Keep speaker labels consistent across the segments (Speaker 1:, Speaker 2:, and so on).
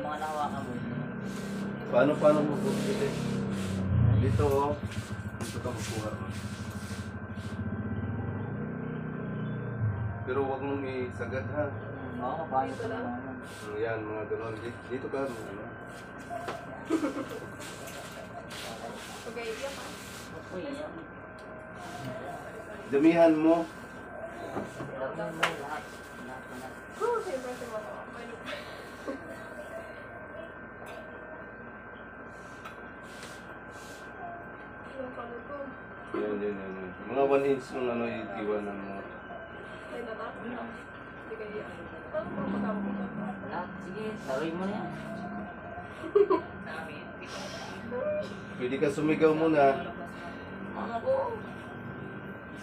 Speaker 1: mga nahawakan mo.
Speaker 2: Paano mo bubili? Dito oh. Dito ka magkuha mo. Pero huwag mong isagad ha.
Speaker 1: Oo, paano ko lang naman.
Speaker 2: Yan, mga ganon. Dito ka, ano.
Speaker 3: Okay, iyak ha.
Speaker 1: Uy, yan.
Speaker 2: Damihan mo.
Speaker 1: Damihan mo lahat. Lahat.
Speaker 3: Siyempre si Mama. Yung pano ko.
Speaker 2: Yan. Mga 1 inch ng ano iiwanan mo.
Speaker 3: Ay, natak. Hindi kayo iyak. Paano mo pagkama ko siya?
Speaker 1: Lahat, sige, sabi mo na yan.
Speaker 2: Pwede ka sumigaw muna.
Speaker 1: Mga po.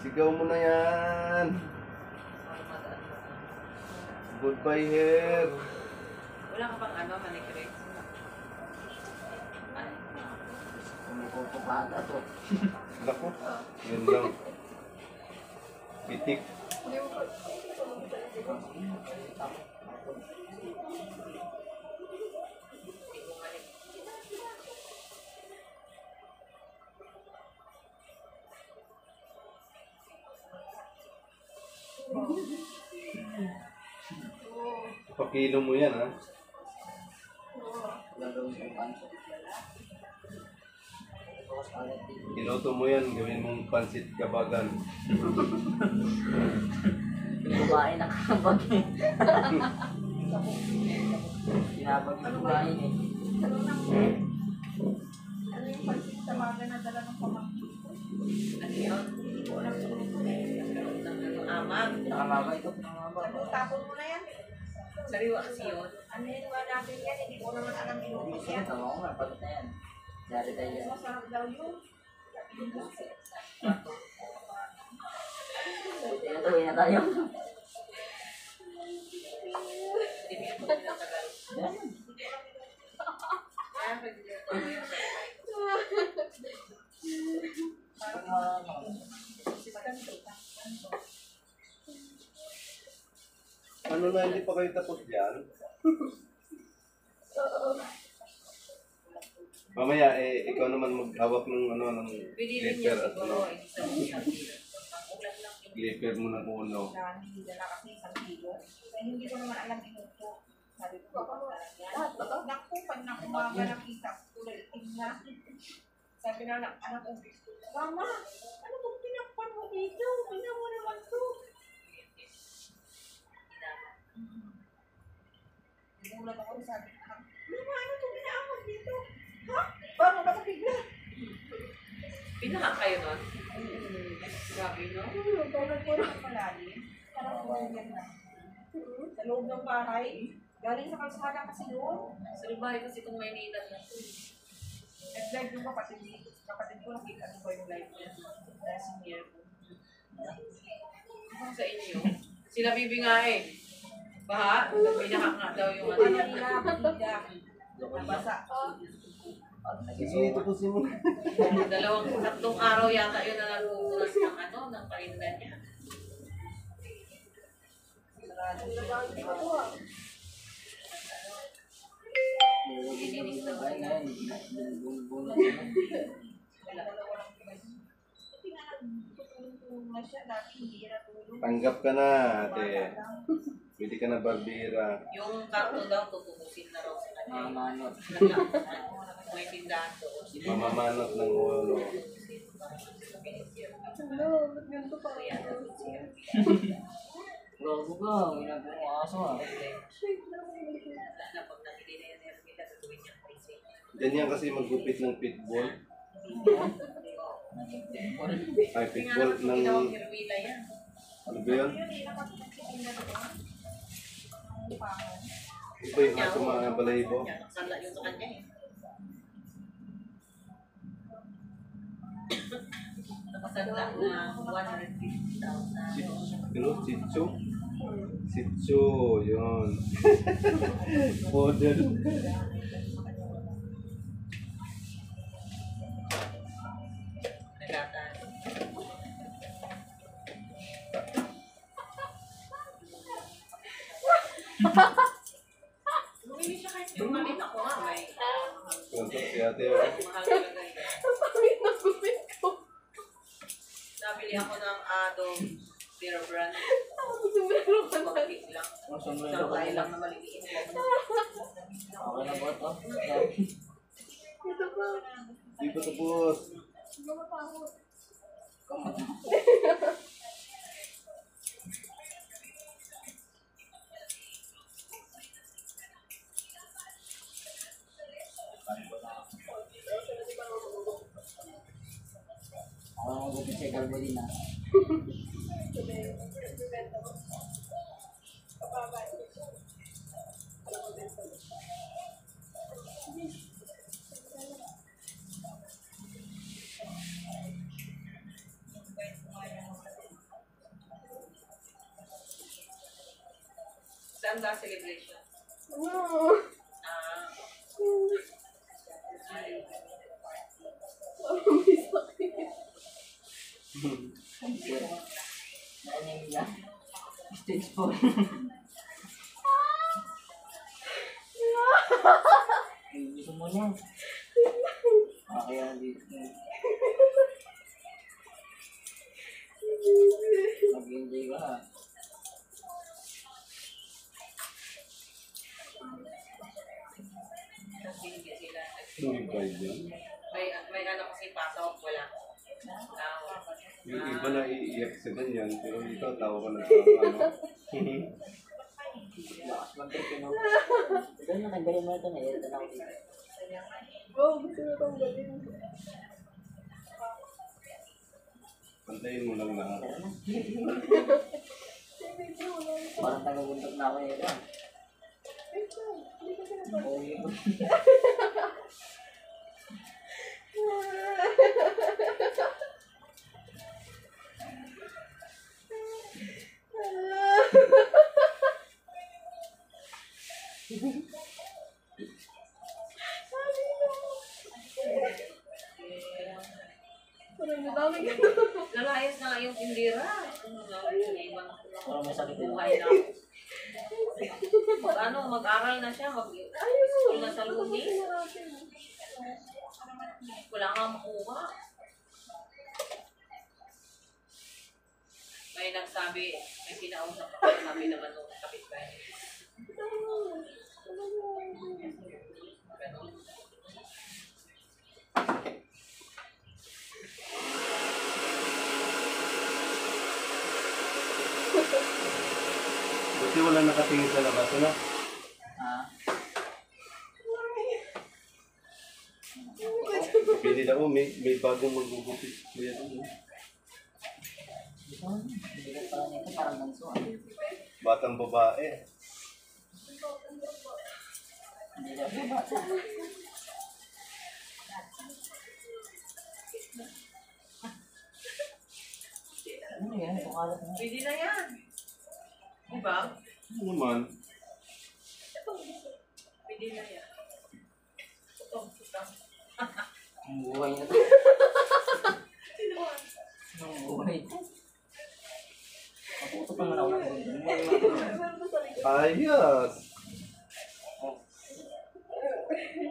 Speaker 2: Sigaw mo na yan. Goodbye hair.
Speaker 4: Wala ka pang ano, manicure?
Speaker 1: Kumukupo pa ata to.
Speaker 2: Naku, yun lang. Pitik.
Speaker 3: Hindi mo pa.
Speaker 2: Pakilo mo yan ha.
Speaker 1: Gagawin ko panso. Tapos alat din.
Speaker 2: Iloto mo yan, gawin mong pansit kabagan.
Speaker 1: Kumain na kabag eh. Sinabag yung kumain eh.
Speaker 3: Ano yung pansit sa mga na dala ng pamangkin ko?
Speaker 4: Ano yun?
Speaker 3: Hindi ko alam kung ano yun.
Speaker 4: Ang amag.
Speaker 1: Nakamaba ito. Nakamaba.
Speaker 3: Tapon mo na yan.
Speaker 4: Sariwa kasi yun.
Speaker 3: Ano yun ba natin yan? Hindi ko naman alam inutos
Speaker 1: Sige,
Speaker 3: yan.
Speaker 1: tama ko nga. Pagod na yan. Dari tayo yan.
Speaker 3: Masarap daw yun.
Speaker 1: Ito, na tayo. Yan.
Speaker 2: Ano na, hindi pa kayo tapos dyan? Mamaya, ikaw naman maghawak ng ano, ng
Speaker 4: Pwede rin niya
Speaker 2: glipper at
Speaker 4: siguro.
Speaker 2: ano,
Speaker 4: Hindi sa mga ulan lang.
Speaker 2: glipper mo ng uno.
Speaker 3: Na hindi dala kasi isang kilo. Kaya hindi ko naman alam inuto. Sabi ko, naku, pag nakumaga nakita ko, kulay itim na. Sabi na lang, anak ko, Mama, ano kung pinakpan mo dito? Tingnan mo naman to. Nagulat ako, sabi ko, Mama, ano itong pinaamag dito? Ha? Parang nakapigla.
Speaker 4: Pinaka kayo nun? Grabe, no?
Speaker 3: Tulad ko na malalim. Parang umayan na. Sa loob ng bahay. Galing sa kalsada kasi doon.
Speaker 4: Sa bahay kasi kung may nilan na ito.
Speaker 3: Nag-live yung kapatid ko, nakita ko yung live niya. Last year.
Speaker 4: Kung sa inyo, sila bibi nga eh. Baha, pinaka nga daw yung ano.
Speaker 3: Ano nila, patida. Nabasa.
Speaker 2: Sige, tapusin mo.
Speaker 4: Tatlong araw yata yun na nagpupunas ng ano, ng parinda niya. Ininis na ba?
Speaker 1: Ay, ngayon. Bunot.
Speaker 3: Tutulong na siya. Dati hindi na tulong.
Speaker 2: Tanggap ka na, ate. Pwede ka na barbera.
Speaker 4: Yung karton daw, tutubusin na raw sa kanya.
Speaker 1: Mamanot.
Speaker 4: May tindahan doon.
Speaker 2: Mamamanot ng ulo.
Speaker 3: Hello, ba't ganito pa kaya?
Speaker 1: Gago ka. Ginagawa mo aso ah.
Speaker 4: Pag nakili na yan, nila gagawin niya crazy.
Speaker 2: Ganyan kasi maggupit ng pitbull. Ay, pitbull ng...
Speaker 4: Ginawang hirwila yan.
Speaker 2: Ano ba yun?
Speaker 3: Yun eh, nakapagsitinda doon. Ang pangan.
Speaker 2: Ito yung aso mga balahibo.
Speaker 4: Nagsala yun sa kanya eh. Nakasala na 150,000.
Speaker 2: Pero, sitso? Sitso, yun. Model.
Speaker 4: Nagatan. Hindi siya kahit yung maliit ako nga, may
Speaker 2: Konto si ate. Oh.
Speaker 4: mahal talaga yun.
Speaker 3: Ang pangit na gumit ko.
Speaker 4: Nabili ako ng Adom Beer Brand.
Speaker 3: Tapos meron ka na.
Speaker 4: Pagkik lang.
Speaker 1: Ang sombrero
Speaker 4: Isang
Speaker 1: ko
Speaker 4: tayo
Speaker 1: lang.
Speaker 4: lang na maliit.
Speaker 1: Okay na po ito.
Speaker 3: Ito pa.
Speaker 2: Di pa tapos.
Speaker 3: Hindi ko matakot.
Speaker 1: Ako ang magupit sa kalbo din ah.
Speaker 4: Saan ba celebration?
Speaker 3: Ano?
Speaker 4: Ah,
Speaker 3: Parang may sakit.
Speaker 1: Anemia. Stage 4. Gusto mo niya. Kaya dito. Mag-enjoy ka ha.
Speaker 4: kasi hindi sila.
Speaker 2: Hindi pa yun.
Speaker 4: May ano kasi pasok, wala.
Speaker 2: Yung iba na iiyak sa ganyan, pero ikaw tawa ka na sa ano.
Speaker 1: Lakas mag-trip no. Ito na, tanggalin mo ito na. Ito na ako dito.
Speaker 3: Oh, gusto na tanggalin.
Speaker 2: Pantayin mo lang lahat.
Speaker 1: Tara na. Parang tagabuntot na ako nito. Okay po.
Speaker 3: Parang nadami ka.
Speaker 4: Nalayas na nga yung tindira. Naiwan ako ng
Speaker 1: Parang may sakit yun.
Speaker 4: buhay na ako. Mag-aral na siya, mag-school na sa Lunis. Wala nga makuha. May nagsabi, may kinausap ako, sabi naman nung kapitbahay. Ganun.
Speaker 2: Buti wala nakatingin sa labas, ano?
Speaker 1: Ah,
Speaker 2: Pili ako, may bagong magugupit. Kuya doon.
Speaker 1: ito. Bigat pala nito. Parang ganso ah.
Speaker 2: Batang babae.
Speaker 1: Hindi na po bata. Ano yan? Ito kalat mo.
Speaker 4: Pwede na yan. Diba?
Speaker 2: Ano naman?
Speaker 4: Pwede na yan. Ito.
Speaker 1: Ang buhay na to. Ang buhay ito. Maputo pa nga ako ng
Speaker 2: Ayos!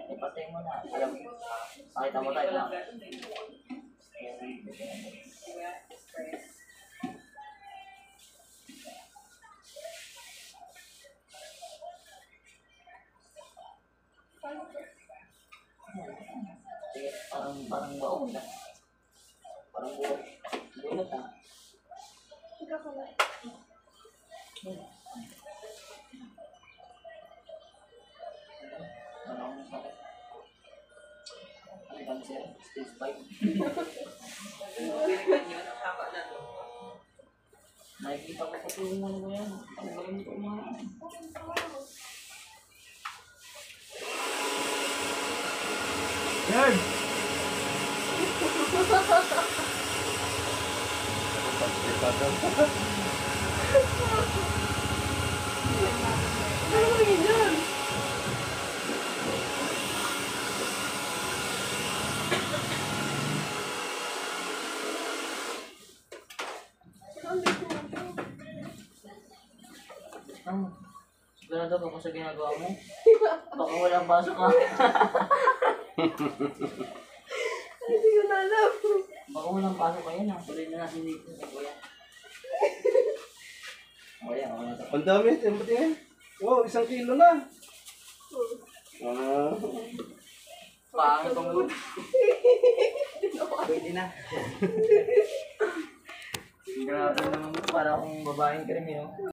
Speaker 1: ipatay mo na. Alam mo. Pakita mo tayo lang. Parang baon na. Parang bulat ah.
Speaker 3: Ikaw ka na.
Speaker 1: Ano sir? Stage 5.
Speaker 4: Pilihan yun, ang haba na to.
Speaker 1: Nakikita ko pati yung ano yan. Ang galing ko mga.
Speaker 2: Yan!
Speaker 3: Ano ba yun dyan?
Speaker 1: Sigurado ka kung sa ginagawa mo. Baka walang pasok ka.
Speaker 3: Hindi ko na alam.
Speaker 1: Baka walang pasok ka yan. Tuloy na natin dito sa kuya. Kuya, okay na to.
Speaker 2: Ang dami, tingin. Wow, 1 kilo na. Ah.
Speaker 1: Pangit ang buto. Pwede na. Grabe naman para akong babaeng krimen, no?